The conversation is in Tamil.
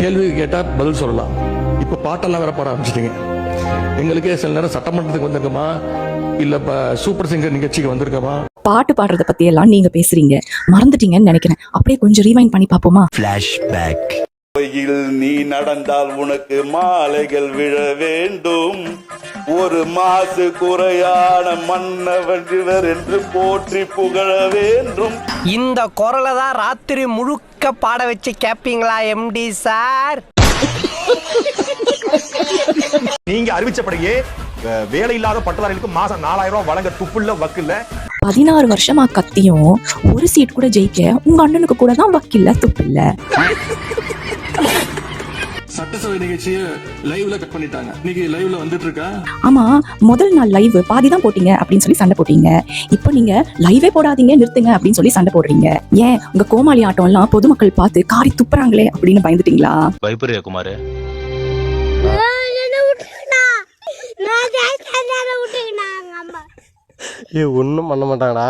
கேள்வி கேட்டா பதில் சொல்லலாம். இப்ப பாட்டெல்லாம் வேற பாட ஆரம்பிச்சிட்டீங்க. எங்களுக்கே சில நேரம் சட்டமன்றத்துக்கு வந்திருக்கோமா இல்ல சூப்பர் சிங்கர் நிகழ்ச்சிக்கு வந்திருக்கோமா. பாட்டு பாடுறத பத்தி எல்லாம் நீங்க பேசுறீங்க, மறந்துட்டீங்கன்னு நினைக்கிறேன். அப்படியே கொஞ்சம் ரீவைண்ட் பண்ணி பாப்போமா? ஃபிளாஷ்பேக். நீ நடந்தால் உனக்கு மாலைகள் விழ வேண்டும், ஒரு மாசு குறையான மன்னவன் இவர் என்று போற்றி புகழ வேண்டும். இந்த குரலை தான் ராத்திரி முழுக்க பாட வச்சு கேப்பீங்களா எம்டி சார்? நீங்க அறிவிச்சபடியே வேலை இல்லாத பட்டதாரிகளுக்கு மாசம் 4000 ரூபாய் வழங்க துப்புள்ள வக்கில்ல. 16 வருஷமா கத்தியும் ஒரு சீட் கூட ஜெயிக்க உங்க அண்ணனுக்கு கூட தான் வக்கில்ல துப்பில்ல. சட்டசபை நிகழ்ச்சியை லைவ்ல கட் பண்ணிட்டாங்க. இன்னைக்கு லைவ்ல வந்துட்டு இருக்கா. ஆமா, முதல் நாள் லைவ் பாதி தான் போட்டீங்க அப்படின்னு சொல்லி சண்டை போட்டீங்க. இப்போ நீங்க லைவே போடாதீங்க நிறுத்துங்க அப்படின்னு சொல்லி சண்டை போடுறீங்க. ஏன் உங்க கோமாளி ஆட்டம் எல்லாம் பொதுமக்கள் பார்த்து காரி துப்புறாங்களே அப்படின்னு பயந்துட்டீங்களா? பயப்படுறியா குமார்? ஒன்னும் பண்ண மாட்டாங்கடா.